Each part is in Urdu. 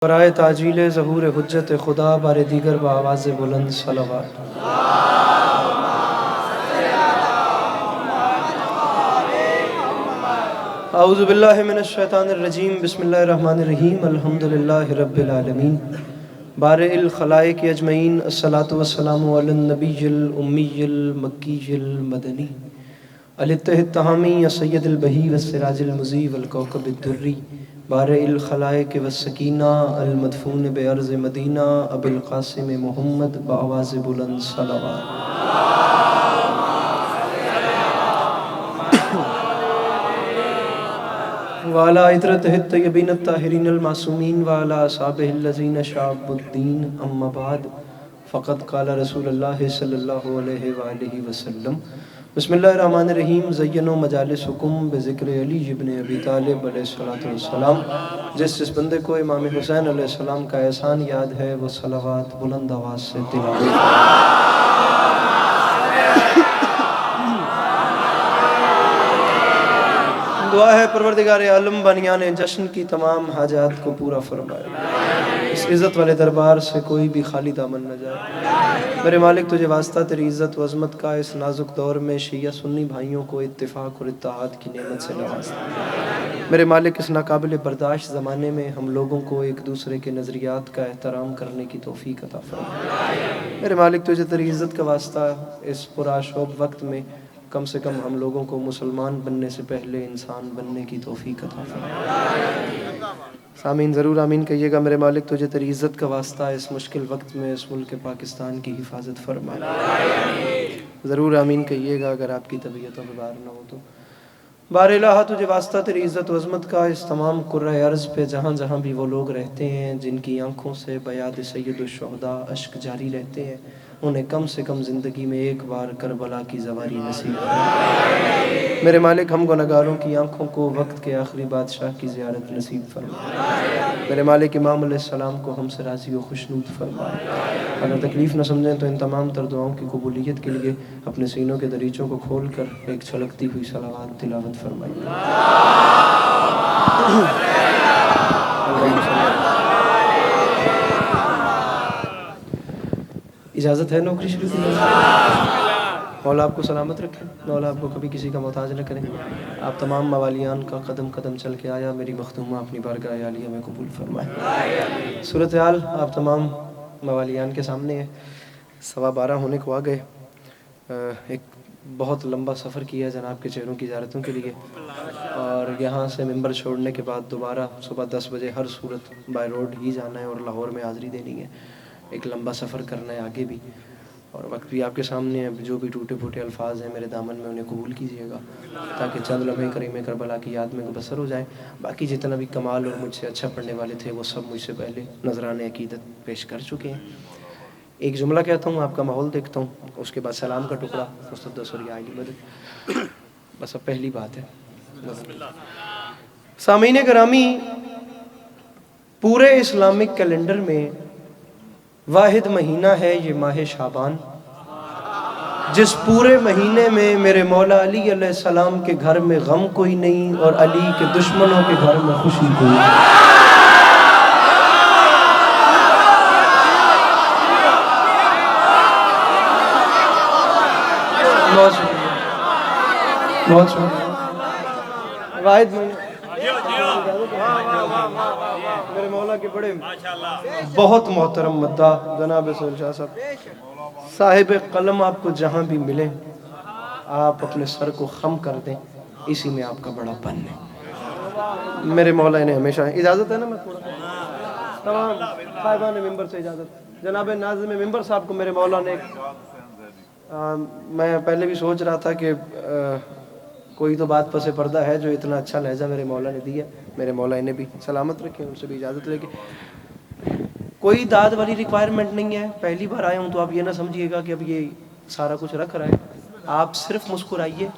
برائے تعجیل ظہور حجت خدا بار دیگر بآواز بلند صلوات۔ اعوذ باللہ من الشیطان الرجیم، بسم اللہ الرحمن الرحیم، الحمدللہ رب العالمین، بارئ الخلائق اجمعین، الصلاۃ والسلام علی النبی الامی المکی المدنی الاتح التہامی سید البہی والسراج المضی والکوکب الدری، بارئ الخلائق والسکینہ المدفون بارض مدینہ ابی القاسم محمد بآواز بلند صلوات۔ وعلی عطرتہ الطیبین الطاہرین المعصومین وعلی اصحابہ الذین شعبوا الدین، اما بعد، فقد قال رسول اللہ صلی اللہ علیہ وآلہ وسلم، بسم اللہ الرحمن الرحیم، زینوا مجالسکم بذکر علی ابن ابی طالب علیہ السلام۔ جس بندے کو امام حسین علیہ السلام کا احسان یاد ہے وہ صلوات بلند آواز سے تلاوت۔ دعا ہے پروردگار عالم بانیان جشن کی تمام حاجات کو پورا فرمائے، اس عزت والے دربار سے کوئی بھی خالی دامن نہ جائے۔ میرے مالک تجھے واسطہ تیری عزت و عظمت کا اس نازک دور میں شیعہ سنی بھائیوں کو اتفاق اور اتحاد کی نعمت سے نوازتا۔ میرے مالک اس ناقابل برداشت زمانے میں ہم لوگوں کو ایک دوسرے کے نظریات کا احترام کرنے کی توفیق عطا فرما۔ میرے مالک تجھے تیری عزت کا واسطہ اس پرآشوب وقت میں کم سے کم ہم لوگوں کو مسلمان بننے سے پہلے انسان بننے کی توفیق عطا فرما۔ سامعین ضرور آمین کہیے گا۔ میرے مالک تجھے تیری عزت کا واسطہ اس مشکل وقت میں اس ملک پاکستان کی حفاظت فرما۔ ضرور آمین کہیے گا اگر آپ کی طبیعتوں میں بار نہ ہو تو۔ بار الہ تجھے واسطہ تیری عزت و عظمت کا اس تمام کرۂ ارض پہ جہاں جہاں بھی وہ لوگ رہتے ہیں جن کی آنکھوں سے بیاد سید الشہداء اشک جاری رہتے ہیں، انہیں کم سے کم زندگی میں ایک بار کربلا کی زواری نصیب فرما۔ میرے مالک ہم گنہگاروں کی آنکھوں کو وقت کے آخری بادشاہ کی زیارت نصیب فرما۔ میرے مالک امام علیہ السلام کو ہم سے راضی و خوشنود فرما۔ اگر تکلیف نہ سمجھیں تو ان تمام تر دعاؤں کی قبولیت کے لیے اپنے سینوں کے دریچوں کو کھول کر ایک چھلکتی ہوئی صلوات تلاوت فرمائیے۔ اجازت ہے نوکری شروع کی؟ مولا آپ کو سلامت رکھے، مولا آپ کو کبھی کسی کا محتاج نہ کریں۔ آپ تمام موالیان کا قدم قدم چل کے آیا میری مخدومہ اپنی بارگاہ عالیہ میں قبول فرمائے۔ صورتحال آپ تمام موالیان کے سامنے ہے۔ 12:15 ہونے کو آ گئے۔ ایک بہت لمبا سفر کیا جناب کے چہروں کی زیارتوں کے لیے، اور یہاں سے ممبر چھوڑنے کے بعد دوبارہ صبح 10 بجے ہر صورت بائی روڈ ہی جانا ہے اور لاہور میں حاضری دینی ہے۔ ایک لمبا سفر کرنا ہے آگے بھی، اور وقت بھی آپ کے سامنے ہے۔ جو بھی ٹوٹے پھوٹے الفاظ ہیں میرے دامن میں انہیں قبول کیجیے گا تاکہ چند لمحے کریم کربلا کی یاد میں بسر ہو جائیں۔ باقی جتنا بھی کمال اور مجھ سے اچھا پڑھنے والے تھے وہ سب مجھ سے پہلے نذران عقیدت پیش کر چکے ہیں۔ ایک جملہ کہتا ہوں، آپ کا ماحول دیکھتا ہوں، اس کے بعد سلام کا ٹکڑا مستدس اور عالی مدد، بس اب پہلی بات ہے۔ سامعین گرامی، پورے اسلامک کیلنڈر میں واحد مہینہ ہے یہ ماہ شعبان، جس پورے مہینے میں میرے مولا علی علیہ السلام کے گھر میں غم کوئی نہیں اور علی کے دشمنوں کے گھر میں خوشی کوئی نہیں۔ بہت شکریہ، بہت شکریہ۔ واحد مہینہ میرے مولا کے بڑے بہت محترم مداح جناب سہیل شاہ صاحب، صاحب قلم آپ کو جہاں بھی ملیں آپ اپنے سر کو خم کر دیں، اسی میں آپ کا بڑا پن ہے۔ میرے مولا انہیں ہمیشہ اجازت ہے نا، میں تھوڑا تمام صاحبان ممبر سے اجازت، جناب ناظم ممبر صاحب کو میرے مولا نے، میں پہلے بھی سوچ رہا تھا کہ کوئی تو بات پس پردہ ہے جو اتنا اچھا لہجہ میرے مولا نے دیا، میرے مولا انہیں بھی سلامت رکھیں، ان سے بھی اجازت لے کے۔ کوئی داد والی ریکوائرمنٹ نہیں ہے، پہلی بار آئے ہوں تو آپ یہ نہ سمجھیے گا کہ اب یہ سارا کچھ رکھ رہا ہے، آپ صرف مسکرائیے۔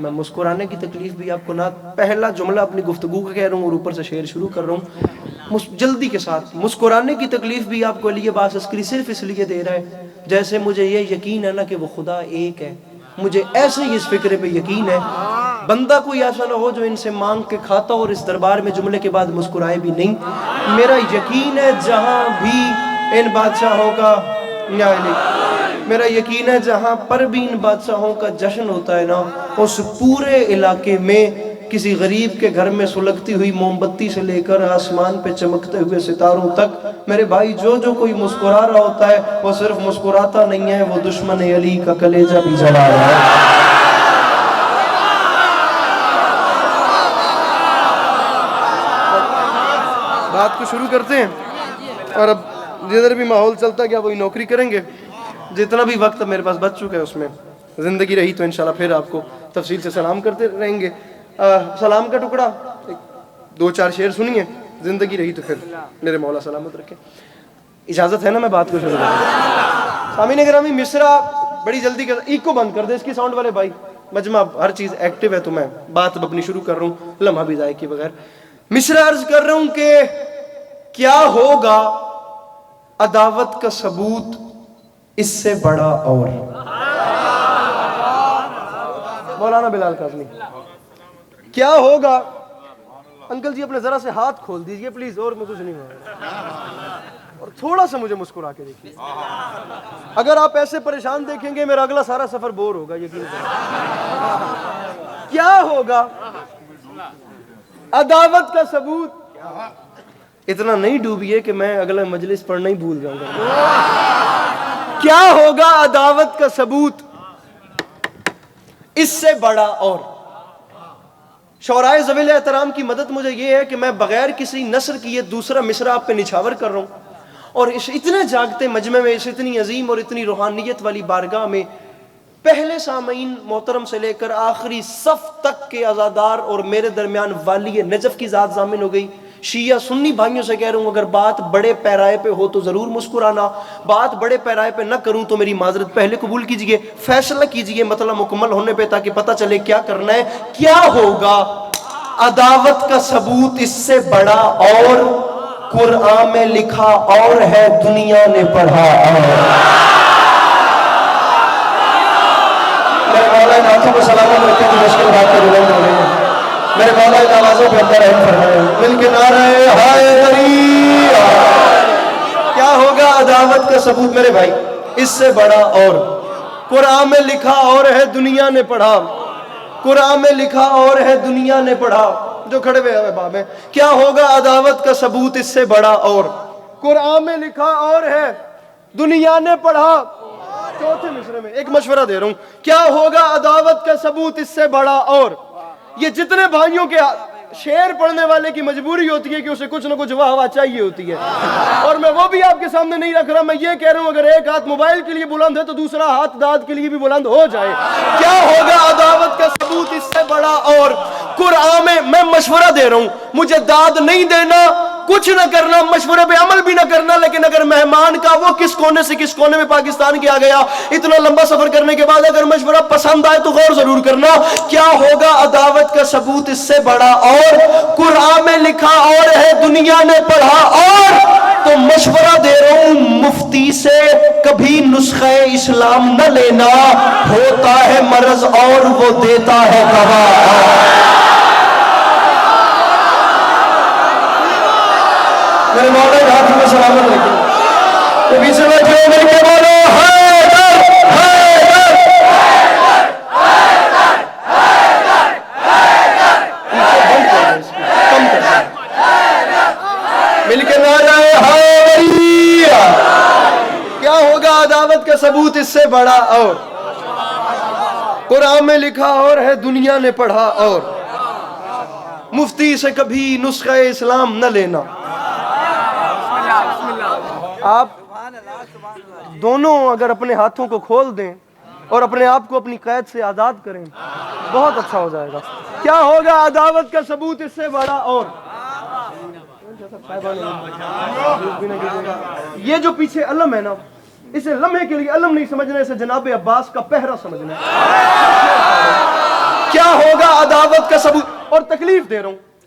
میں مسکرانے کی تکلیف بھی آپ کو نہ، پہلا جملہ اپنی گفتگو کا کہہ رہا ہوں اور اوپر سے شعر شروع کر رہا ہوں، جلدی کے ساتھ مسکرانے کی تکلیف بھی آپ کو علی عباس عسکری صرف اس لیے دے رہا ہے جیسے مجھے یہ یقین ہے نا کہ وہ خدا ایک ہے، مجھے ایسے ہی اس فکرے پہ یقین ہے بندہ کوئی ایسا نہ ہو جو ان سے مانگ کے کھاتا اور اس دربار میں جملے کے بعد مسکرائے بھی نہیں. میرا یقین ہے جہاں بھی ان بادشاہوں کا میرا یقین ہے جہاں پر بھی ان بادشاہوں کا جشن ہوتا ہے نا، اس پورے علاقے میں کسی غریب کے گھر میں سلگتی ہوئی موم بتی سے لے کر آسمان پہ چمکتے ہوئے ستاروں تک میرے بھائی جو کوئی مسکرا رہا ہوتا ہے وہ صرف مسکراتا نہیں ہے، وہ دشمن علی کا کلیجہ بھی جلا رہا ہے. بات کو شروع کرتے ہیں، اور اب جدھر بھی ماحول چلتا گیا وہی نوکری کریں گے. جتنا بھی وقت میرے پاس بچ چکا ہے اس میں زندگی رہی تو انشاءاللہ پھر آپ کو تفصیل سے سلام کرتے رہیں گے. سلام کا ٹکڑا 2-4 شعر سنیے، زندگی رہی تو پھر میرے مولا سلامت رکھے. اجازت ہے نا میں بات کو شروع کروں؟ سامعین گرامی مصرع بڑی جلدی کر، ایکو بند کر دے اس کی ساؤنڈ والے بھائی. مجمع ہر چیز ایکٹیو ہے تو میں بات اب اپنی شروع کر رہا ہوں لمحہ بھی ضائع کیے بغیر. مصرع عرض کر رہا ہوں کہ کیا ہوگا عداوت کا ثبوت اس سے بڑا اور. مولانا بلال کاظمی کیا ہوگا. انکل جی اپنے ذرا سے ہاتھ کھول دیجئے پلیز، اور میں کچھ نہیں ہوگا، اور تھوڑا سا مجھے مسکرا کے دیکھیے. اگر آپ ایسے پریشان دیکھیں گے میرا اگلا سارا سفر بور ہوگا. یقین کیا ہوگا عداوت کا ثبوت. اتنا نہیں ڈوبیے کہ میں اگلا مجلس پڑھنا ہی بھول جاؤں گا. کیا ہوگا عداوت کا ثبوت اس سے بڑا اور. شعرائے ذویل احترام کی مدد مجھے یہ ہے کہ میں بغیر کسی نثر کی یہ دوسرا مصرع آپ پہ نچھاور کر رہا ہوں، اور اس اتنے جاگتے مجمع میں، اس اتنی عظیم اور اتنی روحانیت والی بارگاہ میں پہلے سامعین محترم سے لے کر آخری صف تک کے عزادار اور میرے درمیان والی نجف کی ذات ضامن ہو گئی. شیعہ سنی بھائیوں سے کہہ رہا ہوں اگر بات بڑے پیرائے پہ ہو تو ضرور مسکرانا، بات بڑے پیرائے پہ نہ کروں تو میری معذرت پہلے قبول کیجئے، فیصلہ کیجئے مطلب مکمل ہونے پہ تاکہ پتہ چلے کیا کرنا ہے. کیا ہوگا عداوت کا ثبوت اس سے بڑا اور. قرآن میں لکھا اور ہے دنیا نے پڑھا اور. میرے مولا ان ہاتھوں کو سلامت رکھتے جو مشکل بات کر رہے ہیں. میرے مولا ان آوازوں پہ اندر رحم فرمائے. مل کے نعرہ حیدری. کیا ہوگا عداوت کا ثبوت میرے بھائی اس سے بڑا اور. قرآن میں لکھا اور ہے دنیا نے پڑھا. قرآن میں لکھا اور ہے دنیا نے پڑھا. جو کھڑے ہوئے باب ہیں، کیا ہوگا عداوت کا ثبوت اس سے بڑا اور. قرآن میں لکھا اور ہے دنیا نے پڑھا. چوتھے مصرے میں ایک مشورہ دے رہا ہوں، کیا ہوگا عداوت کا ثبوت اس سے بڑا اور. یہ جتنے بھائیوں کے شعر پڑھنے والے کی مجبوری ہوتی ہے کہ اسے کچھ نہ کچھ واہ واہ چاہیے ہوتی ہے، اور میں وہ بھی آپ کے سامنے نہیں رکھ رہا. میں یہ کہہ رہا ہوں اگر ایک ہاتھ موبائل کے لیے بلند ہے تو دوسرا ہاتھ داد کے لیے بھی بلند ہو جائے. کیا ہوگا عداوت کا ثبوت اس سے بڑا اور. قرآن میں مشورہ دے رہا ہوں، مجھے داد نہیں دینا، کچھ نہ کرنا، مشورے پہ عمل بھی نہ کرنا، لیکن اگر مہمان کا وہ کس کونے سے کس کونے میں پاکستان کی آ گیا اتنا لمبا سفر کرنے کے بعد اگر مشورہ پسند آئے تو غور ضرور کرنا. کیا ہوگا عداوت کا ثبوت اس سے بڑا اور. قرآن میں لکھا اور ہے دنیا نے پڑھا اور. تو مشورہ دے رہا ہوں مفتی سے کبھی نسخہ اسلام نہ لینا، ہوتا ہے مرض اور وہ دیتا ہے دوا. میرے مولا ہاتھ میں سلامت رکھیں. تو پیچھے بیٹھے ہو میرے کے بولو حیدر حیدر مل کے نعرہ حیدری. کیا ہوگا عداوت کا ثبوت اس سے بڑا اور. قرآن میں لکھا اور ہے دنیا نے پڑھا اور. مفتی سے کبھی نسخہ اسلام نہ لینا. آپ دونوں اگر اپنے ہاتھوں کو کھول دیں اور اپنے آپ کو اپنی قید سے آزاد کریں بہت اچھا ہو جائے گا. کیا ہوگا عداوت کا ثبوت اس سے بڑا اور. یہ جو پیچھے علم ہے نا، اسے لمحے کے لیے علم نہیں سمجھنا، اسے جناب عباس کا پہرا سمجھنا. کیا ہوگا عداوت کا ثبوت. اور تکلیف دے رہا ہوں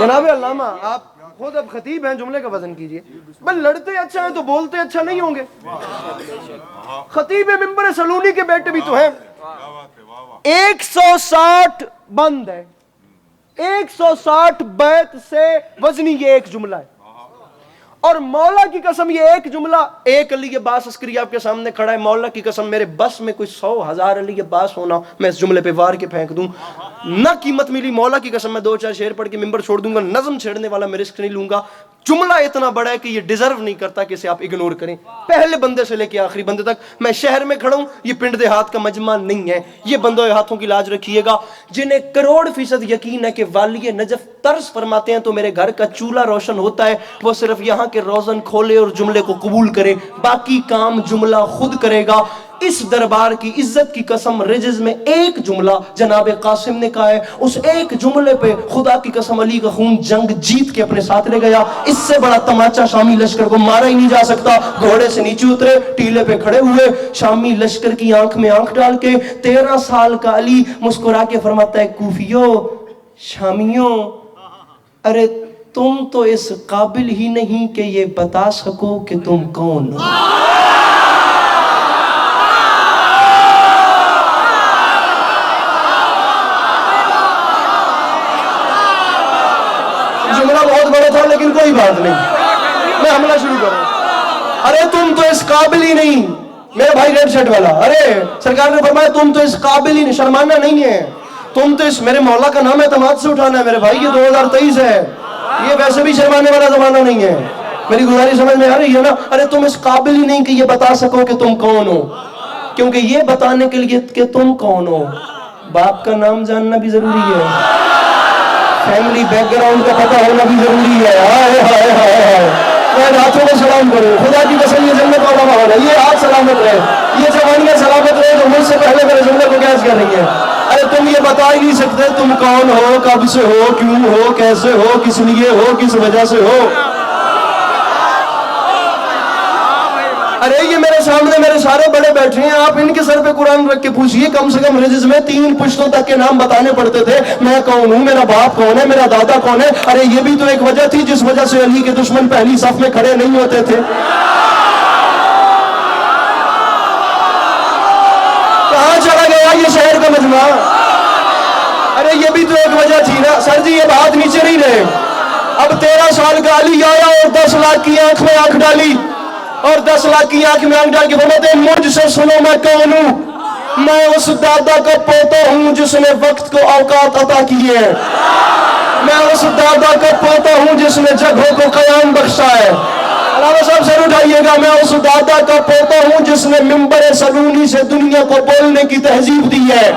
جناب علامہ آپ خود اب خطیب ہیں, جملے کا وزن کیجئے. بل لڑتے اچھا ہیں تو بولتے اچھا نہیں ہوں گے. خطیب منبر سلونی کے بیٹے بھی تو ہیں. 160 بند ہے, 160 بیت سے وزنی یہ ایک جملہ ہے. اور مولا کی قسم یہ ایک جملہ, ایک علی عباس عسکری آپ کے سامنے کھڑا ہے, مولا کی قسم میرے بس میں کوئی 100,000 علی عباس ہونا, میں اس جملے پہ وار کے پھینک دوں, نہ قیمت ملی. مولا کی قسم میں 2-4 شعر پڑھ کے منبر چھوڑ دوں گا, نظم چھیڑنے والا میں رسک نہیں لوں گا. جملہ اتنا بڑا ہے کہ یہ ڈیزرو نہیں کرتا کہ اسے آپ اگنور کریں, پہلے بندے سے لے کے آخری بندے تک. میں شہر میں کھڑا ہوں, یہ پنڈ دیہات کا مجمع نہیں ہے. یہ بندوں ہاتھوں کی لاج رکھیے گا. جنہیں کروڑ فیصد یقین ہے کہ والی نجف طرز فرماتے ہیں تو میرے گھر کا چولہا روشن ہوتا ہے, وہ صرف یہاں کے روزن کھولے اور جملے کو قبول کرے, باقی کام جملہ خود کرے گا. اس دربار کی عزت کی قسم رجز میں ایک جملہ جناب قاسم نے کہا ہے, اس ایک جملے پہ خدا کی قسم علی کا خون جنگ جیت کے اپنے ساتھ لے گیا. اس سے بڑا تماچا شامی لشکر کو مارا ہی نہیں جا سکتا. گھوڑے سے نیچے اترے, ٹیلے پہ کھڑے ہوئے, شامی لشکر کی آنکھ میں آنکھ ڈال کے 13 سال کا علی مسکرا کے فرماتا ہے, کوفیوں, شامیوں, ارے تم تو اس قابل ہی نہیں کہ یہ بتا سکو کہ تم کون ہو. جملہ بہت بڑا تھا لیکن کوئی بات نہیں, میں حملہ شروع کروں. ارے تم تو اس قابل ہی نہیں, میرے بھائی ریڈ شرٹ والا, ارے سرکار نے فرمایا تم تو اس قابل ہی نہیں, شرمانا نہیں ہے, تم تو اس, میرے مولا کا نام اعتماد سے اٹھانا ہے میرے بھائی. یہ 2023 ہے, یہ ویسے بھی شرمانے والا زمانہ نہیں ہے. میری گزارش سمجھ میں آ رہی ہے نا. ارے تم اس قابل ہی نہیں کہ یہ بتا سکو کہ تم کون ہو, کیونکہ یہ بتانے کے لیے کہ تم کون ہو باپ کا نام جاننا بھی ضروری ہے, فیملی بیک گراؤنڈ کا پتہ ہونا بھی ضروری ہے. ہائے ہائے ہائے ہائے, میں ہاتھوں کو سلام کروں, خدا کی قسم یہ جنت والا ماحول ہے. یہ ہاتھ سلامت رہے, یہ جوانیاں سلامت رہے جو مجھ سے پہلے میرے جملے کو قیاس کر رہی ہے. ارے تم یہ بتا ہی نہیں سکتے تم کون ہو, کب سے ہو, کیوں ہو, کیسے ہو, کس لیے ہو, کس وجہ سے ہو. ارے یہ میرے سامنے میرے سارے بڑے بیٹھے ہیں, آپ ان کے سر پہ قرآن رکھ کے پوچھئے, کم سے کم رجز میں 3 پشتوں تک کے نام بتانے پڑتے تھے. میں کون ہوں, میرا باپ کون ہے, میرا دادا کون ہے. ارے یہ بھی تو ایک وجہ تھی جس وجہ سے علی کے دشمن پہلی صف میں کھڑے نہیں ہوتے تھے. کہاں چلا گیا یہ شہر کا مجمع؟ ارے یہ بھی تو ایک وجہ تھی نا. سر جی یہ بات نیچے نہیں رہے. اب 13 سال کا علی آیا اور 10 لاکھ کی آنکھ میں آنکھ ڈالی, اور 10 لاکھ کی آنکھ میں آنکھ ڈال کے فرماتے ہیں مجھ سے سنو میں کون ہوں, میں اس دادا کا پوتا ہوں جس نے وقت کو اوقات عطا کیے ہیں, میں اس دادا کا پوتا ہوں جس نے جگہوں کو قیام بخشا ہے. علامہ صاحب سر اٹھائیے گا, میں اس دادا کا پوتا ہوں جس نے منبر سلونی سے دنیا کو بولنے کی تہذیب دی ہے.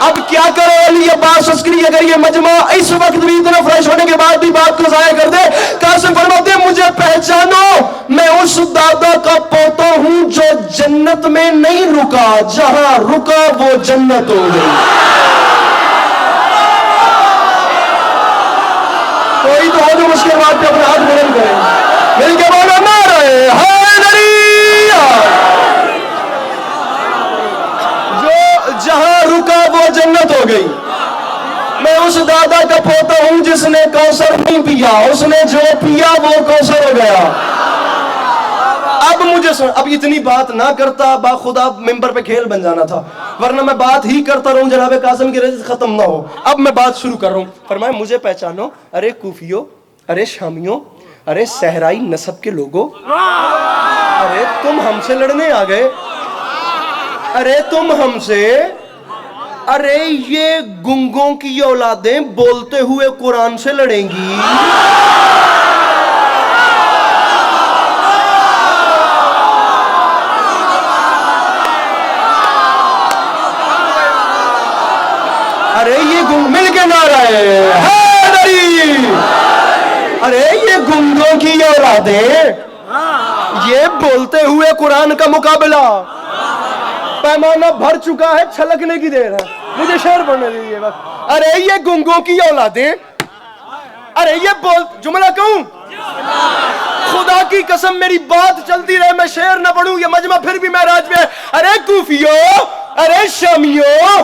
اب کیا کرو علی عباس عسکری, اگر یہ مجمع اس وقت بھی اتنا فریش ہونے کے بعد بھی بات کو ضائع کر دے. قاسم فرماتے ہیں مجھے پہچانو, میں اس دادا کا پوتا ہوں جو جنت میں نہیں رکا, جہاں رکا وہ جنت ہو گئی. کوئی تو ہو جو مشکل بات پہ اپنا ہاتھ بلند کرے, مل کے بولو نعرہ حیدری. جو جہاں رکا وہ جنت ہو گئی. میں اس دادا کا پوتا ہوں جس نے کوثر نہیں پیا, اس نے جو پیا وہ کوثر ہو گیا. اب مجھے اب اتنی بات نہ کرتا, با خدا ممبر پہ کھیل بن جانا تھا, ورنہ میں بات ہی کرتا رہوں, جناب قاسم کی رجز ختم نہ ہو. اب میں بات شروع کر رہا ہوں. فرمایا مجھے پہچانو, ارے کوفیوں, ارے شامیوں, ارے صحرائی نسب کے لوگوں, ارے تم ہم سے لڑنے آ گئے, ارے تم ہم سے, ارے یہ گنگوں کی اولادیں بولتے ہوئے قرآن سے لڑیں گی. ارے یہ گنگ, مل کے نعرہ حیدری. ارے یہ گنگوں کی اولادیں, یہ بولتے ہوئے قرآن کا مقابلہ, پیمانہ بھر چکا ہے, چھلکنے کی دیر ہے, مجھے شعر پڑھنے دیجیے بس. ارے یہ گنگوں کی اولادیں, ارے یہ بول, جملہ کہوں, خدا کی قسم میری بات چلتی رہے, میں شعر نہ پڑھوں, یہ مجمع پھر بھی معراج میں ہے. ارے کوفیوں, ارے شامیوں,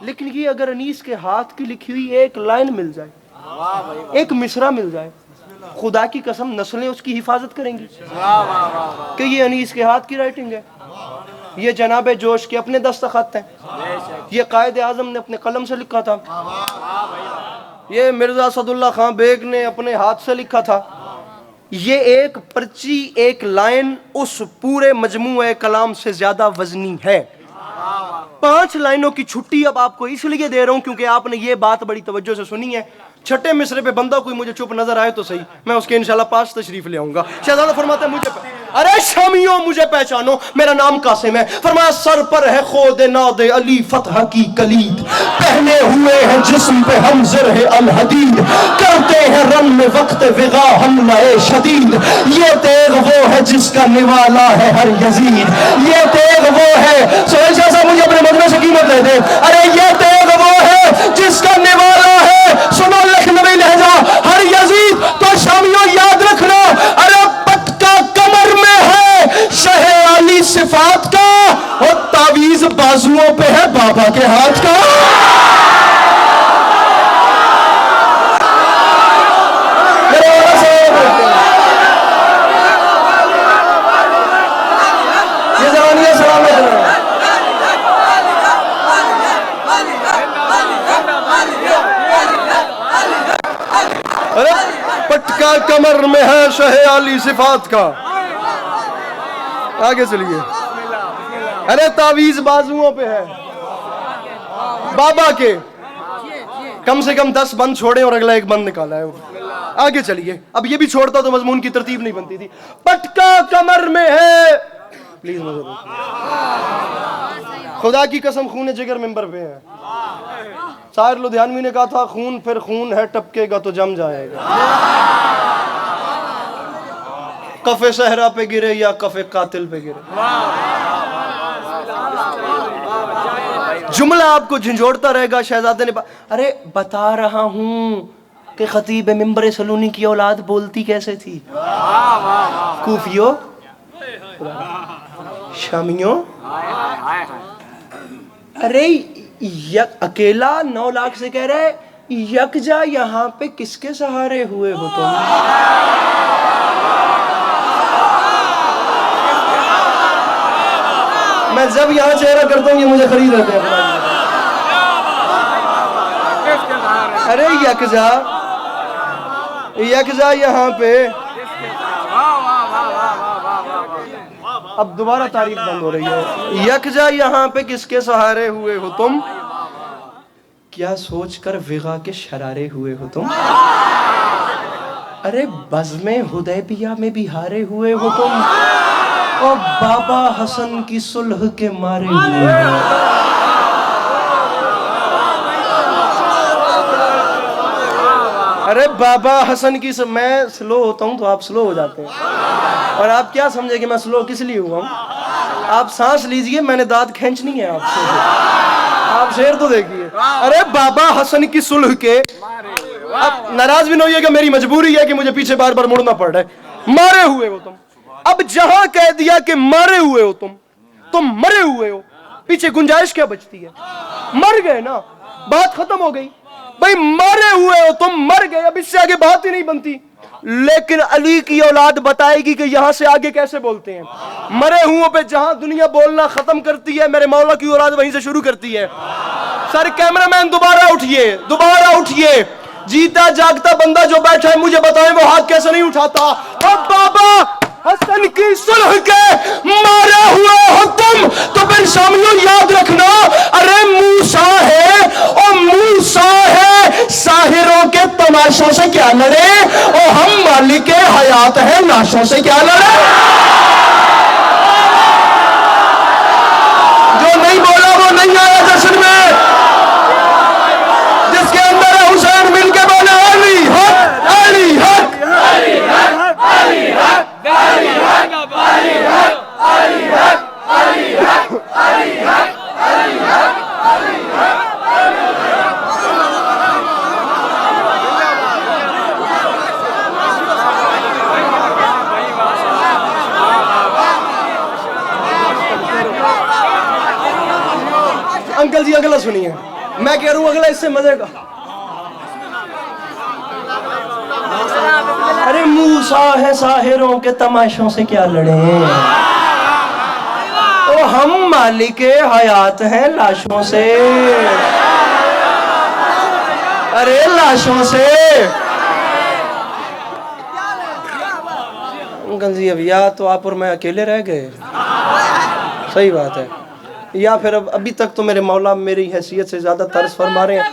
لیکن یہ اگر انیس کے ہاتھ کی لکھی ہوئی ایک لائن مل جائے, ایک مصرع مل جائے, خدا کی قسم نسلیں اس کی حفاظت کریں گی کہ یہ انیس کے ہاتھ کی رائٹنگ ہے, یہ جناب جوش کے اپنے دستخط ہیں, یہ قائد اعظم نے اپنے قلم سے لکھا تھا, یہ مرزا اسد اللہ خان بیگ نے اپنے ہاتھ سے لکھا تھا. یہ ایک پرچی, ایک لائن اس پورے مجموعہ کلام سے زیادہ وزنی ہے. 5 لائنوں کی چھٹی اب آپ کو اس لیے دے رہا ہوں کیونکہ آپ نے یہ بات بڑی توجہ سے سنی ہے. چھٹے مصرے پہ بندہ کوئی مجھے چپ نظر آئے تو صحیح, میں اس کے انشاءاللہ پاس تشریف لے آؤں گا. شہزادہ فرماتے ہیں مجھے ارے شامیوں مجھے پہچانو, میرا نام قاسم ہے. فرمایا سر پر ہے خود ناد علی فتح کی کلید, پہنے ہوئے ہیں جسم پہ ہم زرہ الحدید, کرتے ہیں رن میں وقت وغا حملہ شدید. یہ تیغ وہ ہے جس کا نوالا ہے ہر یزید, یہ تیغ وہ ہے, سہیل شاہ صاحب مجھے اپنے مجمع سے قیمت لے دیں. ارے یہ تیغ وہ ہے جس کا نوالا ہے, سنو لکھنوی لہجہ, ہر یزید. تو شامیوں یاد رکھنا, ارے پٹکا کمر میں ہے شہ علی صفات کا, اور تعویذ بازوؤں پہ ہے بابا کے ہاتھ کا. یہ زمانیہ سلامت ہے. ارے پٹکا کمر میں ہے شہ علی صفات کا. آگے چلیے. ارے تعویذ بازوؤں پہ ہے بابا کے, کم سے کم 10 بند چھوڑے اور اگلا ایک بند نکالا ہے. آگے چلیے. اب یہ بھی چھوڑتا تو مضمون کی ترتیب نہیں بنتی تھی. پٹکا کمر میں ہے, پلیز خدا کی قسم خون جگر ممبر پہ ہے. شاعر لدھیانوی نے کہا تھا خون پھر خون ہے, ٹپکے گا تو جم جائے گا. کفے صحرا پہ گرے یا کفے قاتل پہ گرے, جملہ آپ کو جھنجھوڑتا رہے گا. شہزادے نے ارے بتا رہا ہوں کہ خطیب ممبر سلونی کی اولاد بولتی کیسے تھی. کوفیوں, شامیوں, ارے اکیلا 9 لاکھ سے کہہ رہے یکجا یہاں پہ کس کے سہارے ہوئے ہو تم. میں جب یہاں چہرہ کرتا ہوں یہ مجھے خرید رہتے ہیں. ارے یکجا یہاں پہ, اب دوبارہ تاریخ بند ہو رہی ہے. یکجا یہاں پہ کس کے سہارے ہوئے ہو تم, کیا سوچ کر وغا کے شرارے ہوئے ہو تم. ارے بزم حدیبیہ میں بھی ہارے ہوئے ہو تم, اور بابا حسن کی صلح کے مارے ہوئے ہو. ارے بابا حسن کی میں سلو ہوتا ہوں تو آپ سلو ہو جاتے ہیں, اور آپ کیا سمجھے کہ میں سلو کس لیے ہوا ہوں. آپ سانس لیجئے, میں نے داد کھینچنی ہے آپ سے, آپ شعر تو دیکھیے. ارے بابا حسن کی صلح کے, اب ناراض بھی نہ ہوئیے کہ میری مجبوری ہے کہ مجھے پیچھے بار بار مڑنا پڑ رہا ہے. مارے ہوئے ہو تم, اب جہاں کہہ دیا کہ مارے ہوئے ہو تم مرے ہوئے ہو, پیچھے گنجائش کیا بچتی ہے. مر گئے نا, بات ختم ہو گئی. بھئی مارے ہوئے ہو تم, مر گئے, اب اس سے آگے بات ہی نہیں بنتی. لیکن علی کی اولاد بتائے گی کہ یہاں سے آگے کیسے بولتے ہیں. مرے ہوئے پہ جہاں دنیا بولنا ختم کرتی ہے, میرے مولا کی اولاد وہیں سے شروع کرتی ہے. سر کیمرہ مین دوبارہ اٹھئے, جیتا جاگتا بندہ جو بیٹھا ہے مجھے بتائیں وہ ہاتھ کیسے نہیں اٹھاتا. اب بابا حسن کی صلح کے مارے ہوئے ہو تم, تو پھر شامیوں یاد رکھنا, ارے موسیٰ ہے اور موسیٰ ہے, ساحروں کے تماشوں سے کیا لڑے, اور ہم مالک حیات ہیں ناشوں سے کیا لڑے. جو نہیں بولا وہ نہیں آیا جشن میں, جس کے اندر ہے حسین مل کے بولے علی حق, علی حق, علی حق, علی حق, علی حق, علی حق, علی حق, علی حق, علی حق, علی حق, علی حق. انکل جی اگلا سنیے, میں کہہ رہا ہوں اگلا اس سے مزے کا. ارے موسیٰ ہے ساحروں کے تماشوں سے کیا لڑیں, او ہم مالک حیات ہیں لاشوں سے, ارے لاشوں سے. انکل جی اب یا تو آپ اور میں اکیلے رہ گئے, صحیح بات ہے, یا پھر اب ابھی تک تو میرے مولا میری حیثیت سے زیادہ طرز فرما رہے ہیں.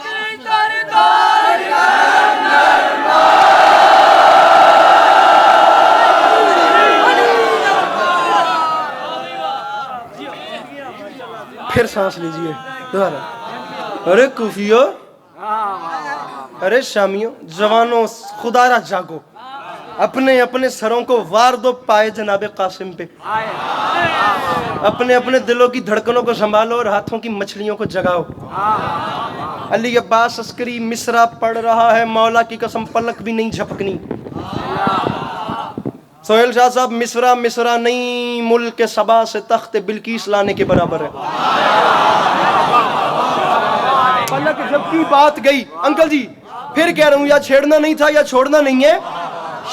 پھر سانس لیجئے دوبارہ. ارے کوفیو, ارے شامیوں, جوانوں خدا را جاگو, اپنے اپنے سروں کو وار دو پائے جناب قاسم پہ, اپنے اپنے دلوں کی دھڑکنوں کو سنبھالو اور ہاتھوں کی مچھلیوں کو جگاؤ. علی عباس عسکری مصرع پڑھ رہا ہے, مولا کی قسم پلک بھی نہیں جھپکنی. سہیل شاہ صاحب مصرع نہیں, ملک سبا سے تخت بلقیس لانے کے برابر ہے. پلک جب کی بات گئی انکل جی, پھر کہہ رہا ہوں یا چھیڑنا نہیں تھا یا چھوڑنا نہیں ہے.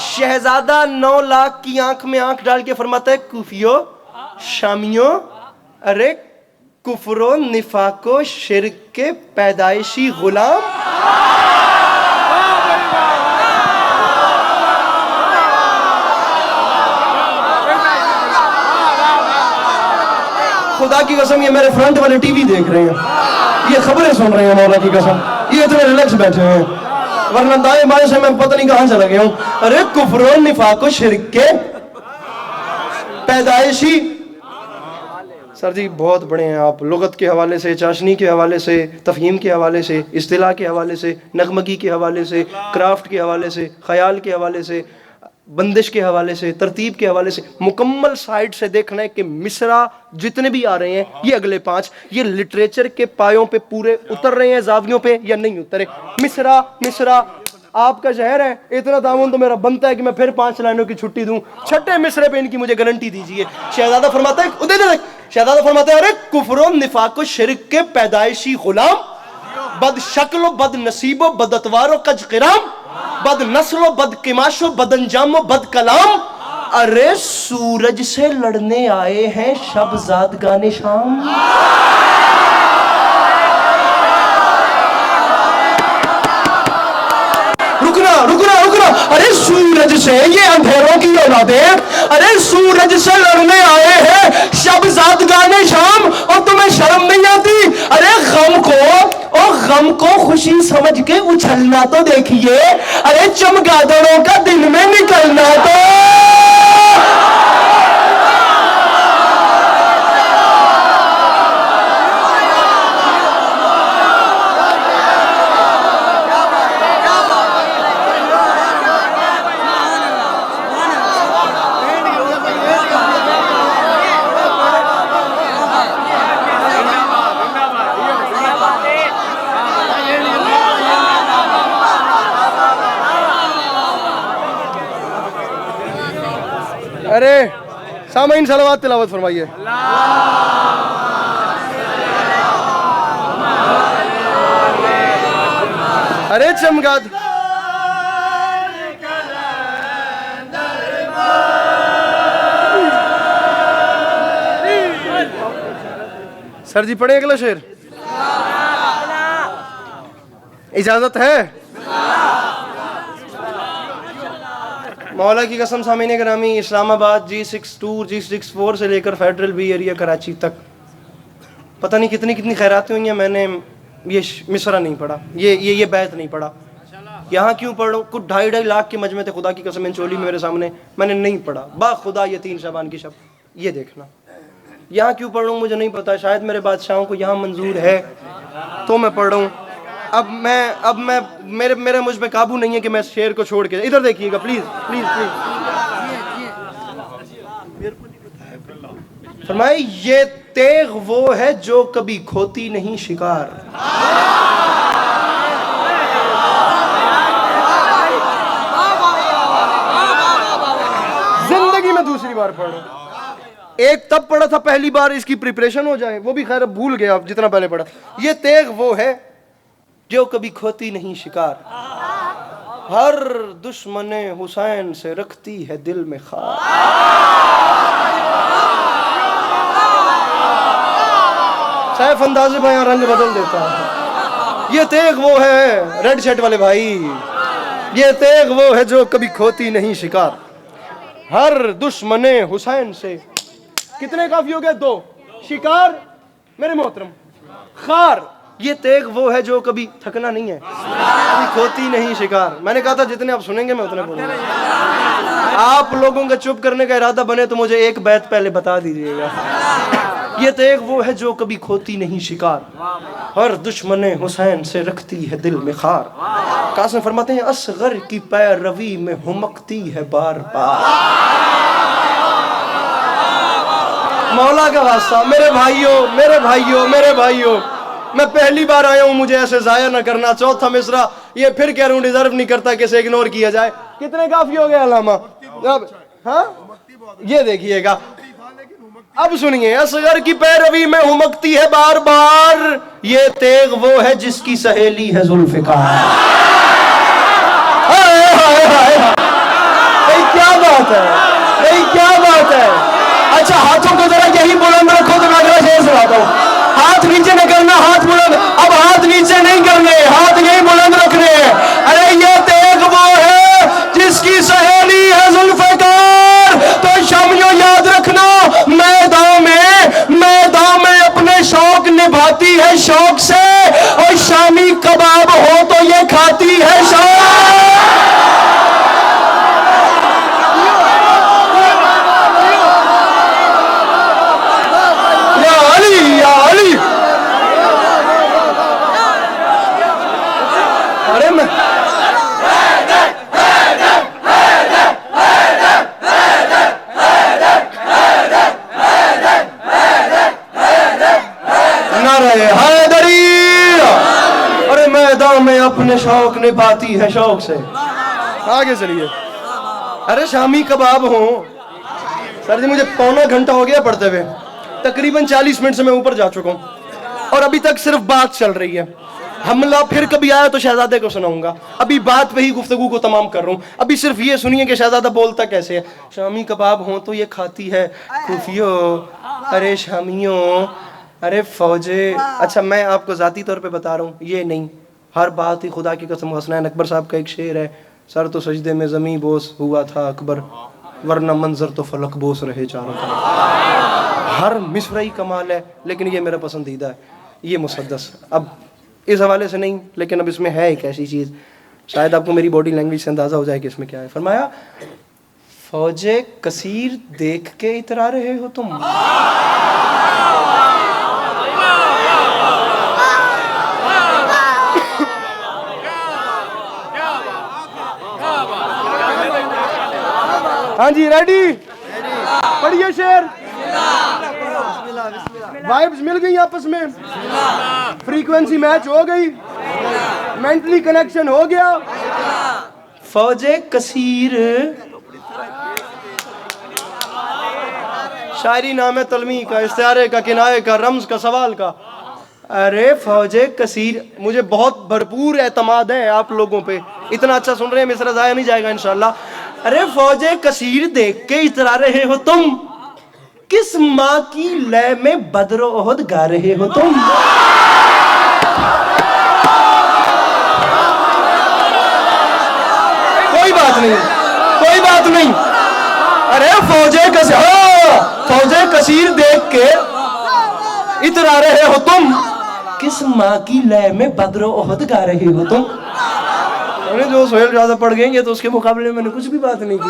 شہزادہ 9 لاکھ کی آنکھ میں آنکھ ڈال کے فرماتا ہے کوفیو شامیوں, ارے کفر و نفاق و شرک کے پیدائشی غلام, خدا کی قسم یہ میرے فرنٹ والے ٹی وی دیکھ رہے ہیں, یہ خبریں سن رہے ہیں, مولا کی قسم یہ اتنے ریلیکس بیٹھے ہیں, ورنہ دائیں بائیں سے میں پتہ نہیں کہاں چلا گیا ہوں. ارے کفر و نفاق و شرک کے پیدائشی. سر جی بہت بڑے ہیں آپ, لغت کے حوالے سے, چاشنی کے حوالے سے, تفہیم کے حوالے سے, اصطلاح کے حوالے سے, نغمگی کے حوالے سے, کرافٹ کے حوالے سے, خیال کے حوالے سے, بندش کے حوالے سے, ترتیب کے حوالے سے, مکمل سائٹ سے دیکھنا ہے کہ مصرع جتنے بھی آ رہے ہیں یہ اگلے 5 یہ لٹریچر کے پایوں پہ پورے اتر رہے ہیں, زاویوں پہ یا نہیں اترے. مصرع آپ کا شہر ہے, اتنا تعاون تو میرا بنتا ہے کہ میں پھر 5 لائنوں کی چھٹی دوں. چھٹے مصرع پہ ان کی مجھے گارنٹی دیجئے. شہزادہ فرماتا ہے, شہزادہ فرماتا ہے ارے کفر و نفاق و شرک کے پیدائشی غلام, بد شکل و بد نصیب و بد اتوار و کج قرام, بد نسل و بد قماش و بد انجام و بد کلام, ارے سورج سے لڑنے آئے ہیں شب زادگان شام. رکنا, ارے سورج سے, یہ اندھیروں کی اولادیں, ارے سورج سے لڑنے آئے ہیں شب زادگان شام, اور تمہیں شرم نہیں آتی؟ ارے غم کو خوشی سمجھ کے اچھلنا تو دیکھیے, ارے چمگادڑوں کا دن میں نکلنا تو. ارے سامعین صلوات تلاوت فرمائیے. ارے چمگاد سر جی پڑھیں اگلا شعر, اجازت ہے؟ مولا کی قسم سامعین گرامی, اسلام آباد G62 G64 سے لے کر فیڈرل بی ایریا کراچی تک پتہ نہیں کتنی خیراتیں ہوئی ہیں, میں نے یہ مصرع نہیں پڑھا, یہ بیت نہیں پڑھا. یہاں کیوں پڑھوں؟ کچھ 2.5 لاکھ کے مجمع تھے, خدا کی قسم چولی میں میرے سامنے, میں نے نہیں پڑھا. با خدا یہ 3 شعبان کی شب, یہ دیکھنا. یہاں کیوں پڑھ رہا ہوں مجھے نہیں پتا, شاید میرے بادشاہوں کو یہاں منظور ہے تو میں پڑھ رہا ہوں. اب میں میرے مجھ پہ قابو نہیں ہے کہ میں شعر کو چھوڑ کے, ادھر دیکھیے گا پلیز. فرمائے یہ تیغ وہ ہے جو کبھی کھوتی نہیں شکار, زندگی میں دوسری بار پڑھ رہا ہوں. ایک تب پڑھا تھا پہلی بار, اس کی پریپریشن ہو جائے, وہ بھی خیر بھول گیا جتنا پہلے پڑھا. یہ تیغ وہ ہے جو کبھی کھوتی نہیں شکار، ہر دشمن حسین سے رکھتی ہے دل میں خار۔ سیف انداز بیاں رنگ بدل دیتا ہے۔ یہ تیغ وہ ہے ریڈ شرٹ والے بھائی، یہ تیغ وہ ہے جو کبھی کھوتی نہیں شکار، ہر دشمن حسین سے۔ کتنے کافی ہو گئے؟ 2۔ شکار میرے محترم، خار یہ تیغ وہ ہے جو کبھی تھکنا نہیں ہے، کبھی کھوتی نہیں شکار۔ میں نے کہا تھا جتنے آپ سنیں گے میں اتنے بولوں گا۔ آپ لوگوں کا چپ کرنے کا ارادہ بنے تو مجھے ایک بیت پہلے بتا دیجیے گا۔ یہ تیغ وہ ہے جو کبھی کھوتی نہیں شکار، ہر دشمن حسین سے رکھتی ہے دل میں خار۔ قاسم فرماتے ہیں اصغر کی پیروی میں ہمکتی ہے بار بار۔ مولا کا واسطہ میرے بھائیوں، میرے بھائیوں، میرے بھائیوں، میں پہلی بار آیا ہوں، مجھے ایسے ضائع نہ کرنا۔ چوتھا مصرع یہ پھر کہہ رہا ہوں ڈیزرو نہیں کرتا کہ اسے اگنور کیا جائے۔ کتنے کافی ہو گئے علامہ؟ ہاں یہ دیکھیے گا، اب سنیے۔ اصغر کی پیروی میں ہمکتی ہے بار بار، یہ تیغ وہ ہے جس کی سہیلی ہے ذوالفقار۔ کیا بات ہے، کیا بات ہے۔ اچھا ہاتھوں کو ذرا یہی بلند رکھو تو میں اگلا شعر سناتا ہوں۔ ہاتھ نیچے نہ کرنا، ہاتھ بلند۔ اب ہاتھ نیچے نہیں کرنے، ہاتھ یہی بلند رکھنے ہیں۔ ارے یہ تیغ وہ ہے جس کی سہیلی ہے ذوالفقار۔ تو شامیوں یاد رکھنا، میدان میں اپنے شوق نبھاتی ہے شوق سے، اور شامی کباب ہو تو یہ کھاتی ہے شوق۔ ارے میں نعرہ حیدری، ارے میدان میں اپنے شوق نبھاتی ہے شوق سے۔ آگے چلیے۔ ارے شامی کباب ہوں۔ سر جی مجھے پونا گھنٹہ ہو گیا پڑھتے ہوئے، تقریباً 40 منٹ سے میں اوپر جا چکا ہوں، اور ابھی تک صرف بات چل رہی ہے۔ حملہ پھر کبھی آیا تو شہزادے کو سناؤں گا، ابھی بات پہ ہی گفتگو کو تمام کر رہا ہوں۔ ابھی صرف یہ سنیے کہ شہزادہ بولتا کیسے ہے۔ شامی کباب ہوں تو یہ کھاتی ہے خفیوں، ارے شامیوں، ارے فوجے۔ اچھا میں آپ کو ذاتی طور پہ بتا رہا ہوں، یہ نہیں، ہر بات ہی خدا کی قسم۔ حسنین اکبر صاحب کا ایک شعر ہے، سر تو سجدے میں زمیں بوس ہوا تھا اکبر، ورنہ منظر تو فلک بوس رہے چاروں طرف۔ ہر مصرعی کمال ہے، لیکن یہ میرا پسندیدہ ہے، یہ مسدس۔ اب اس حوالے سے نہیں، لیکن اب اس میں ہے ایک ایسی چیز، شاید آپ کو میری باڈی لینگویج سے اندازہ ہو جائے کہ اس میں کیا ہے۔ فرمایا فوجے کثیر دیکھ کے اترا رہے ہو تم۔ ہاں جی ریڈی؟ پڑھیے شعر۔ وائبز مل گئی آپس میں، فریکوینسی میچ ہو گئی، مینٹلی کنیکشن ہو گیا۔ فوجے کثیر، شاعری نام ہے تلمیح کا، استعارے کا، کنایے کا، رمز کا، سوال کا۔ ارے فوجے کثیر، مجھے بہت بھرپور اعتماد ہے آپ لوگوں پہ، اتنا اچھا سن رہے ہیں، مصرع ضائع نہیں جائے گا انشاءاللہ۔ ارے فوجے کثیر دیکھ کے اترا رہے ہو تم، کس ماں کی لے میں بدر و احد گا رہے ہو تم۔ کوئی بات نہیں، کوئی بات نہیں۔ ارے فوجے کثیر دیکھ کے اترا رہے ہو تم، کس ماں کی لے میں بدر و احد گا رہے ہو تم۔ جو سہیل زیادہ پڑھ گئے تو اس کے مقابلے میں نے کچھ بھی بات نہیں کی،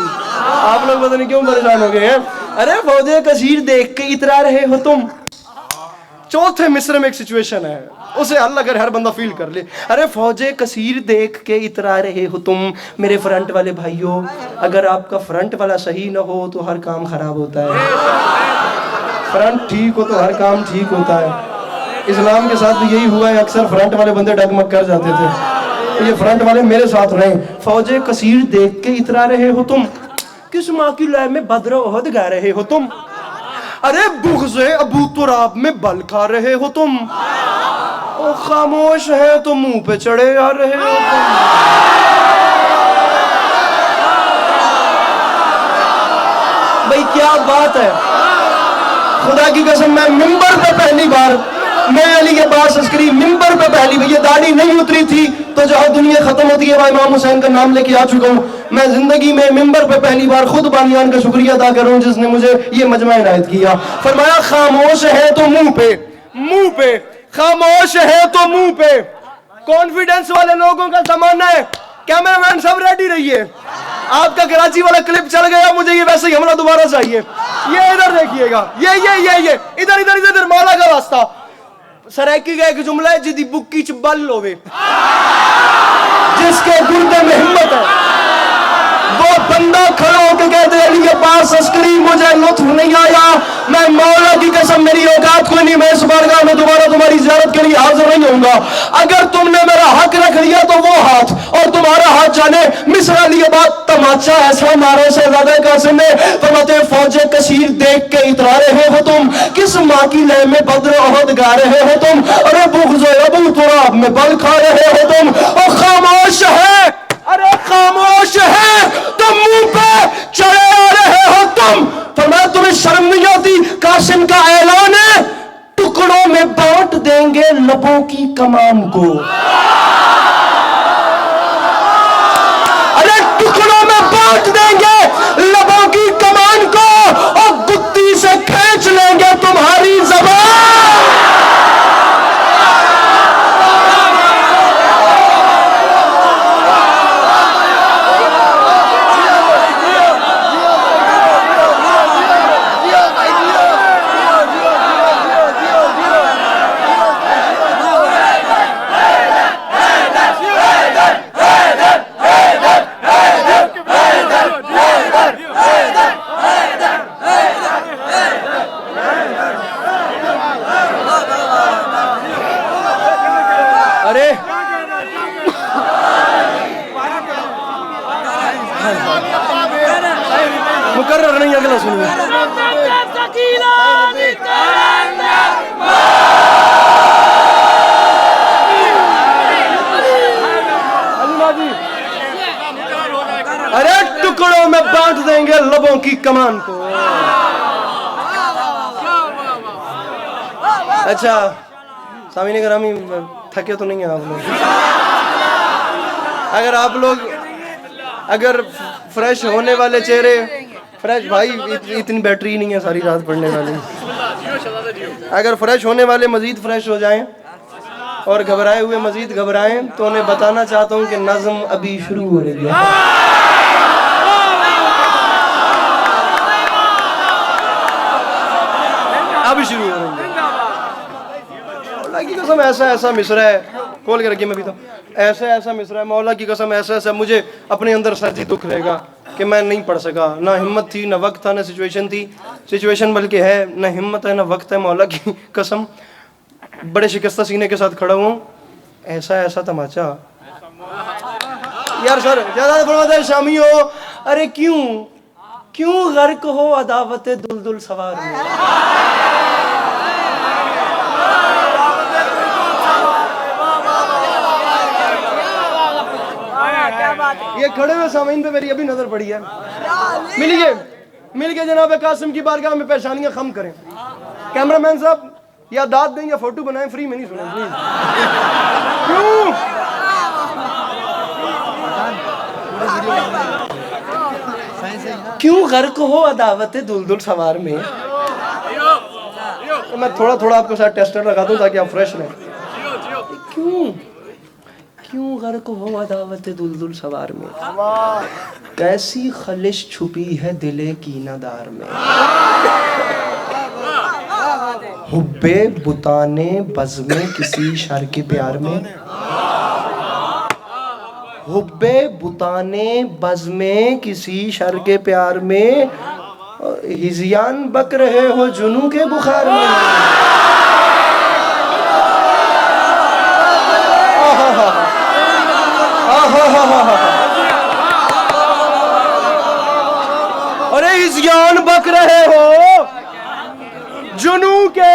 آپ لوگ پتہ نہیں کیوں پریشان ہو گئے ہیں۔ ارے فوجے کثیر دیکھ کے اترا رہے ہو تم۔ چوتھے مصرع میں ایک سچویشن ہے، اسے اللہ کر ہر بندہ فیل کر لے۔ ارے فوجے کثیر دیکھ کے اترا رہے ہو تم، میرے فرنٹ والے بھائیوں، اگر آپ کا فرنٹ والا صحیح نہ ہو تو ہر کام خراب ہوتا ہے، فرنٹ ٹھیک ہو تو ہر کام ٹھیک ہوتا ہے۔ اسلام کے ساتھ بھی یہی ہوا ہے، اکثر فرنٹ والے بندے ڈگمگ کر جاتے تھے، یہ فرنٹ والے میرے ساتھ رہیں۔ فوجے کثیر دیکھ کے اترا رہے ہو تم، کس ماں کی لے میں بدر و احد گا رہے ہو تم۔ ارے بغض ابو تراب میں بل کھا رہے ہو تم، او خاموش ہے تو منہ پہ چڑھے آ رہے ہو تم. بھئی کیا بات ہے. خدا کی قسم میں ممبر پہ پہلی بار میں علی عباس عسکری ممبر پہ پہلی بار یہ داڑھی نہیں اتری تھی تو جہاں دنیا ختم ہوتی ہے میں امام حسین کا نام لے کے آ چکا ہوں. میں زندگی میں ممبر پہ پہلی بار خود بانیان کا شکریہ ادا کر رہا ہوں جس نے مجھے یہ مجمع عنایت کیا. فرمایا خاموش ہے تو منہ پہ خاموش ہے تو منہ پہ. کانفیڈنس والے لوگوں کا زمانہ ہے. کیمرہ مین سب ریڈی رہیے. آپ کا کراچی والا کلپ چل گیا, مجھے یہ ویسے ہی حملہ دوبارہ چاہیے. یہ ادھر دیکھیے گا, یہ ادھر مولا کا واسطہ. سرائکی کا ایک جملہ ہے جدی بکی چ بل ہوئے, جس کے گردے میں ہمت ہے وہ بندہ کھڑا ہو کے کہتے ہیں علی عباس عسکری مجھے لطف نہیں آیا, میں مولا کی قسم میری اوقات کوئی نہیں, میں اس بارگاہ میں دوبارہ تمہاری زیارت کے لیے حاضر نہیں ہوں گا. اگر تم نے میرا حق رکھ لیا تو وہ ہاتھ اور تمہارا ہاتھ جانے. مصر علی عباس تماچا ایسا مارے شہزادہ قاسم نے فرماتے فوج کثیر دیکھ کے اترا رہے ہو تم, کس ماں کی لہ میں بدر احد گا رہے ہو تم, ارے بغض ابو تراب میں بل کھا رہے ہو تم. اور خاموش ہے, ارے خاموش ہے تو منہ پہ چڑھے آ رہے ہو تم. فرمایا تمہیں شرم نہیں آتی؟ قاسم کا اعلان ہے ٹکڑوں میں بانٹ دیں گے لبوں کی کمان کو. ارے ٹکڑوں میں بانٹ دیں گے لبوں کی کمان کو اور گتی سے کھینچ لیں گے تمہاری زبان. مقرر نہیں, اگلا سنیے. ارے ٹکڑوں میں بانٹ دیں گے لبوں کی کمان کو. اچھا سامعین گرامی, تھکے تو نہیں ہیں آپ لوگ؟ اگر فریش ہونے والے چہرے, فریش بھائی اتنی بیٹری نہیں ہے ساری رات پڑھنے والی. اگر فریش ہونے والے مزید فریش ہو جائیں اور گھبرائے ہوئے مزید گھبرائیں تو انہیں بتانا چاہتا ہوں کہ نظم ابھی شروع ہو رہی ہے. ابھی شروع ہو رہی ہے. اللہ کی قسم ایسا مصرع ہے, کھول کے رکھیے میں بھی تو, ایسا مصرع ہے مولا کی قسم ایسا مجھے اپنے اندر سچی دکھ رہے گا کہ میں نہیں پڑھ سکا. نہ ہمت تھی, نہ وقت تھا, نہ سچویشن تھی. سچویشن بلکہ ہے, نہ ہمت ہے نہ وقت ہے. مولا کی قسم بڑے شکستہ سینے کے ساتھ کھڑا ہوں. ایسا تماچا یار سر زیادہ فرماتا ہے شامی ہو. ارے کیوں غرق ہو عداوت دلدل سوار میں. یہ کھڑے ہوئے سامعین پہ میری ابھی نظر پڑی ہے. مل کے جناب قاسم کی بارگاہ میں پیشانیاں خم کریں. کیمرہ مین صاحب یا داد دیں یا فوٹو بنائیں, فری میں نہیں سنیں پلیز. کیوں غرق ہو عداوت دلدل سوار میں. میں تھوڑا آپ کو ساتھ ٹیسٹر لگا دوں تاکہ آپ فریش رہیں. کیوں غرق ہو عداوت دلدل سوار میں, کیسی خلش چھپی ہے دل کینہ دار میں. حب بتانے بزم کسی شر کے پیار میں, حب بتانے بزم کسی شر کے پیار میں, ہزیان بک رہے ہو جنوں کے بخار میں. ارے ہزیان بک رہے ہو جنوں کے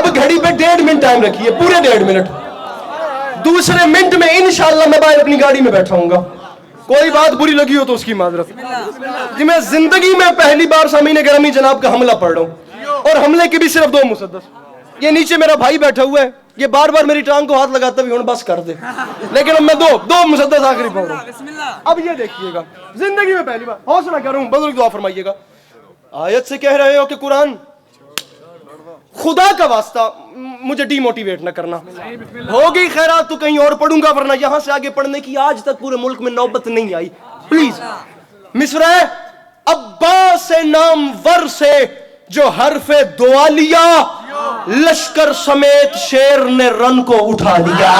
اب گھڑی پہ 1.5 منٹ ٹائم رکھیے, پورے 1.5 منٹ. دوسرے منٹ میں انشاءاللہ میں باہر اپنی گاڑی میں بیٹھا ہوں گا. کوئی بات بری لگی ہو تو اس کی معذرت. جی میں زندگی میں پہلی بار سامعین گرامی جناب کا حملہ پڑھ رہا ہوں, اور حملے کے بھی صرف 2 مسدس. یہ نیچے میرا بھائی بیٹھا ہوا ہے, یہ بار بار میری ٹانگ کو ہاتھ لگاتا بھی ہوں بس کر دے, لیکن اب میں دو مسدس آخری پڑھ رہا ہوں. اب یہ دیکھیے گا, زندگی میں پہلی بار, حوصلہ کروں, بزرگ دعا فرمائیے گا. آیت سے کہہ رہے ہو کہ قرآن, خدا کا واسطہ مجھے ڈی موٹیویٹ نہ کرنا, ہوگی خیرات تو کہیں اور پڑھوں گا, ورنہ یہاں سے آگے پڑھنے کی آج تک پورے ملک میں نوبت نہیں آئی. پلیز. مصرع عباس نامور سے جو حرف دعا لیا, لشکر سمیت شیر نے رن کو اٹھا لیا.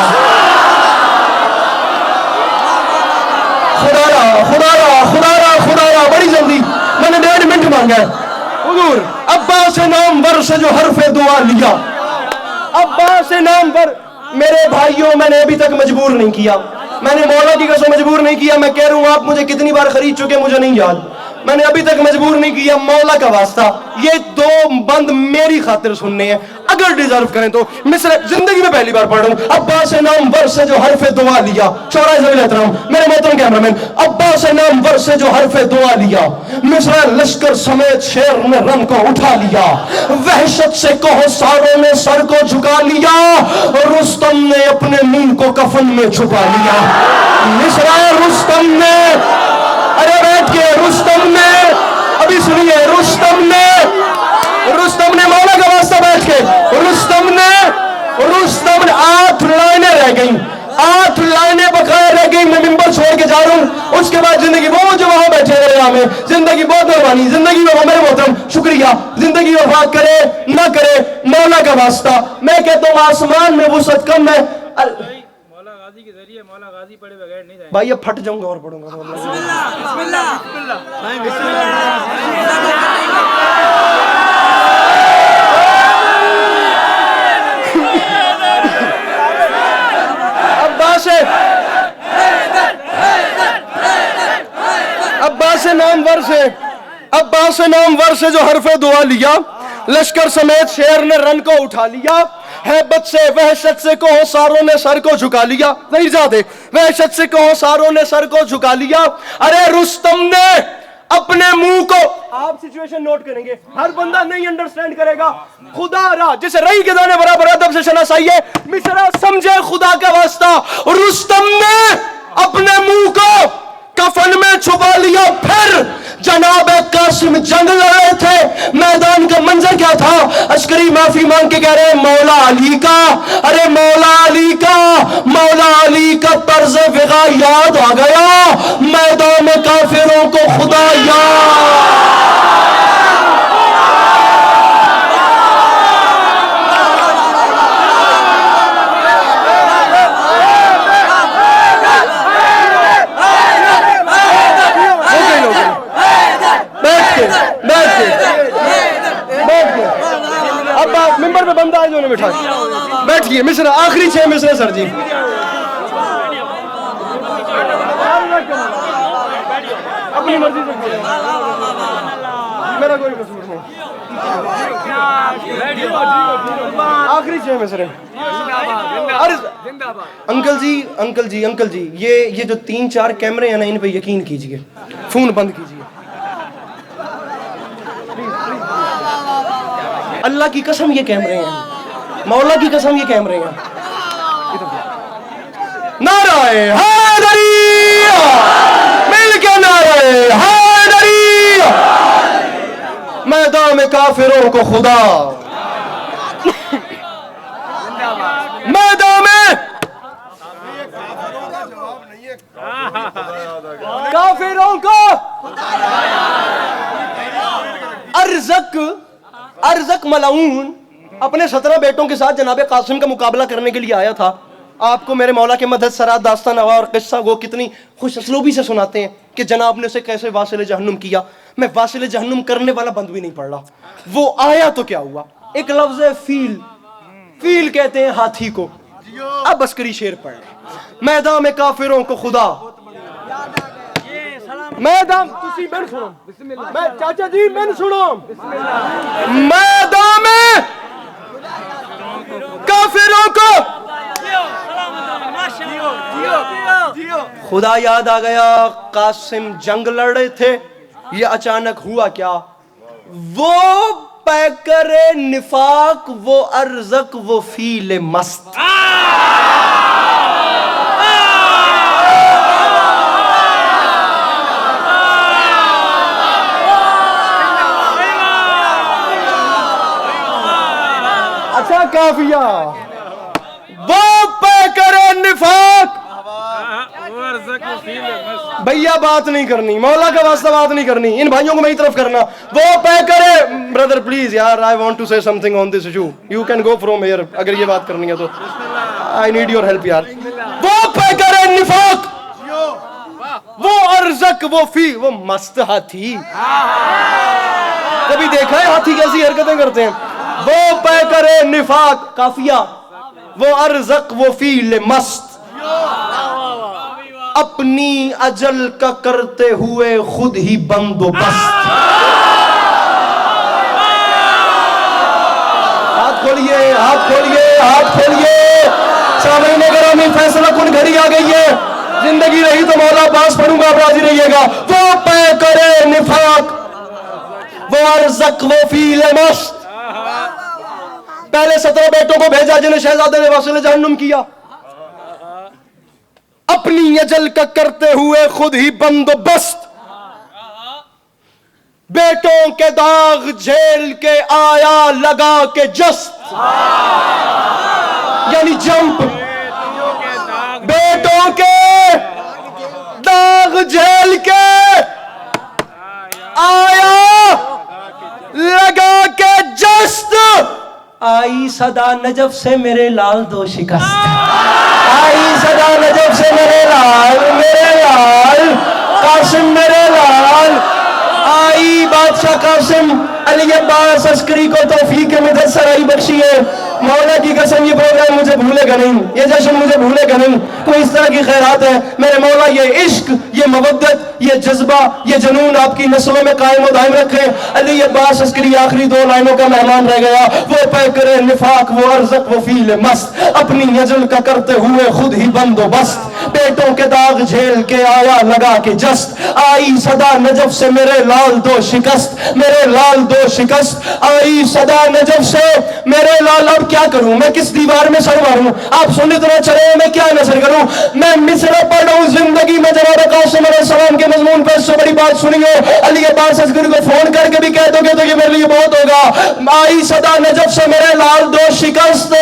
خدا بڑی جلدی, میں نے 1.5 منٹ مانگا ہے. حضور عباس نامور سے جو حرف دعا لیا, عباس نامور. میرے بھائیوں میں نے ابھی تک مجبور نہیں کیا, میں نے مولا کی قسم مجبور نہیں کیا. میں کہہ رہا ہوں آپ مجھے کتنی بار خرید چکے مجھے نہیں یاد, میں نے ابھی تک مجبور نہیں کیا. مولا کا واسطہ یہ 2 بند میری خاطر سننے ہیں, اگر ڈیزرو کریں تو. مصر زندگی میں پہلی بار پڑھ رہا ہوں. عباس نامور سے جو حرف دعا لیا, شورائے ذوی احترام میرے محترم کیمرامین, عباس نامور سے جو حرف دعا لیا, مصر لشکر سمیت شیر نے رن کو اٹھا لیا. وحشت سے کہو ساروں نے سر کو جھکا لیا, رستم نے اپنے منہ کو کفن میں چھپا لیا. مصر رستم نے, ارے بیٹھ کے, رستم نے, ابھی سنیے, رستم نے مولا کا واسطہ بیٹھ کے, رستم نے 8 لائنیں رہ گئیں, 8 لائنیں بقایا رہ گئی. میں ممبر چھوڑ کے جا رہا ہوں, اس کے بعد زندگی وہ جو وہاں بیٹھے رہے یہاں میں, زندگی بہت مہربانی, زندگی میں میرے محترم شکریہ, زندگی وفا کرے نہ کرے مولا کا واسطہ. میں کہتا ہوں آسمان میں وسعت کم ہے. مولا غازی کے ذریعے مولا غازی پڑھے بغیر نہیں جائیں. بھائی اب پھٹ جاؤں گا اور پڑھوں گا. عباس نامور سے جو حرف دعا لیا, لشکر سمیت شیر نے رن کو اٹھا لیا. ہیبت سے وحشت سے کہو ساروں نے سر کو جھکا لیا. نہیں جاتے, وحشت سے کہو ساروں نے سر کو جھکا لیا. ارے رستم نے اپنے منہ کو, آپ سچویشن نوٹ کریں گے, ہر بندہ نہیں انڈرسٹینڈ کرے گا. خدا را جسے رہی کے دانے برابر ادب سے شناسائیے. مصرع سمجھے خدا کا واسطہ, رستم نے اپنے منہ کو کفن میں چھپا لیا. پھر جناب قاسم جنگ لڑے تھے, میدان کا منظر کیا تھا؟ عسکری معافی مانگ کے کہہ رہے مولا علی کا, ارے مولا علی کا طرز وغا یاد آ گیا, میدان میں کافروں کو خدا یاد. اب آپ ممبر پہ بندہ آئے جو انہیں بٹھا بیٹھئے. مصر آخری 6 مصر سر جی. اپنی مرضی سے میرا کوئی قصور نہیں. آخری 6 مصر. انکل جی یہ جو 3-4 کیمرے ہیں نا, ان پہ یقین کیجئے, فون بند کیجئے. اللہ کی قسم یہ کیمرے ہیں, مولا کی قسم یہ کیمرے ہیں. نعرہ حیدری, مل کے نعرہ حیدری. میدان میں کافروں کو خدا, میدان میں کافروں کو ارزق ملعون اپنے 17 بیٹوں کے ساتھ جناب قاسم کا مقابلہ کرنے کے لیے آیا تھا. آپ کو میرے مولا کے مدد سرات داستان نوا اور قصہ وہ کتنی خوش اسلوبی سے سناتے ہیں کہ جناب نے اسے کیسے واصل جہنم کیا. میں واصل جہنم کرنے والا بند بھی نہیں پڑھ رہا. وہ آیا تو کیا ہوا, ایک لفظ ہے فیل کہتے ہیں ہاتھی کو. اب عسکری شیر پڑھ رہے, میدان میں کافروں کو خدا, میدان تسی میں سنو, چاچا جی میں سنو, میدان میں خدا یاد آ گیا. قاسم جنگ لڑ رہے تھے, یہ اچانک ہوا کیا؟ وہ پیکر نفاق, وہ ارزق, وہ فیل مست. اچھا کافیہ, وہ پیکر نفاق. بھیا بات نہیں کرنی, مولا کا واسطہ بات نہیں کرنی, ان بھائیوں کو میری طرف کرنا. وہ پیکر برادر پلیز یار, I want to say something on this issue. You can go from here اگر یہ بات کرنی ہے تو. I need your help یار. وہ پیکر نفاق, وہ ارزق, وہ فی, وہ مست ہاتھی. کبھی دیکھا ہے ہاتھی کیسی حرکتیں کرتے ہیں؟ وہ پیکر نفاق کافیہ, وہ ارزق, وہ فیل مست. اپنی اجل کا کرتے ہوئے خود ہی بندوبست. ہاتھ کھولیے, ہاتھ کھولیے, ہاتھ کھولیے. سامعین گرامی, فیصلہ کن گھڑی آ گئی ہے. زندگی رہی تو مولا عباس پڑھوں گا, آپ راضی رہیے گا. وہ پیکر نفاق, وہ ارزق, وہ فیل مست. پہلے 17 بیٹوں کو بھیجا جنہیں شہزادے نے واصل جہنم کیا. اپنی اجل کا کرتے ہوئے خود ہی بندوبست. بیٹوں کے داغ جھیل کے آیا لگا کے جست. یعنی جمپ. بیٹوں کے داغ جھیل کے آیا لگا کے جست. آئی صدا نجف سے میرے لال دو شکست. آئی صدا نجف سے میرے لال, میرے لال قاسم, میرے لال. آئی بادشاہ قاسم علی عباس عسکری کو توفیق مدد سرائی بخشیے. مولا کی قسم یہ پروگرام مجھے بھولے گا نہیں, یہ جشن مجھے بھولے گا نہیں. کوئی اس طرح کی خیرات ہے میرے مولا, یہ عشق, یہ مودت, یہ جذبہ, یہ جنون آپ کی نسلوں میں قائم و دائم رکھے. علی عباس عسکری آخری 2 لائنوں کا مہمان رہ گیا. وہ پیکر نفاق, وہ ارزق, وہ فیل مست. اپنی اجل کا کرتے ہوئے خود ہی بندوبست. بیٹوں کے داغ جھیل کے آیا لگا کے جست. آئی صدا نجف سے میرے لال دو شکست, میرے لال دو شکست. آئی صدا نجف سے میرے لال. اب کیا کروں میں, کس دیوار میں سر ماروں؟ آپ سنی تو نہ چلے, میں کیا نثر کروں؟ میں مصر پڑھ رہا ہوں زندگی میں جناب قاسم علیہ السلام کے مضمون پر. اس سے بڑی بات سنیے, علی عباس عسکری کو فون کر کے بھی کہہ دو گے تو یہ میرے لیے بہت ہوگا. آئی صدا نجف سے میرے لال دو شکست.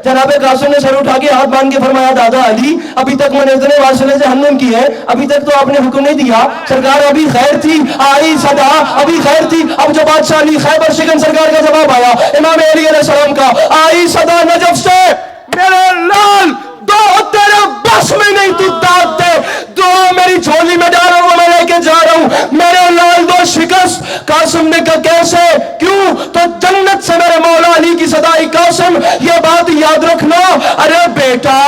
جناب قاسم نے سر اٹھا کے ہاتھ باندھ کے فرمایا, دادا علی ابھی تک میں نے اتنے واصل جہنم کی ہے, ابھی تک تو آپ نے حکم نہیں دیا. سرکار ابھی خیر تھی. آئی صدا ابھی خیر تھی. اب جو بادشاہ علی خیبر شکن سرکار کا جواب آیا امام علی علیہ السلام کا, آئی صدا نجف سے میرے لال دو تیرے بس میں نہیں, تو داد دے دو میری جھولی میں ڈالا ہوا میں لے کے جا رہا ہوں. میرے لال دو شکست. قاسم نے کہا کیسے, کیوں؟ تو جنت سے میرے مولا علی کی صدائی, قاسم یہ بات یاد رکھنا. ارے بیٹا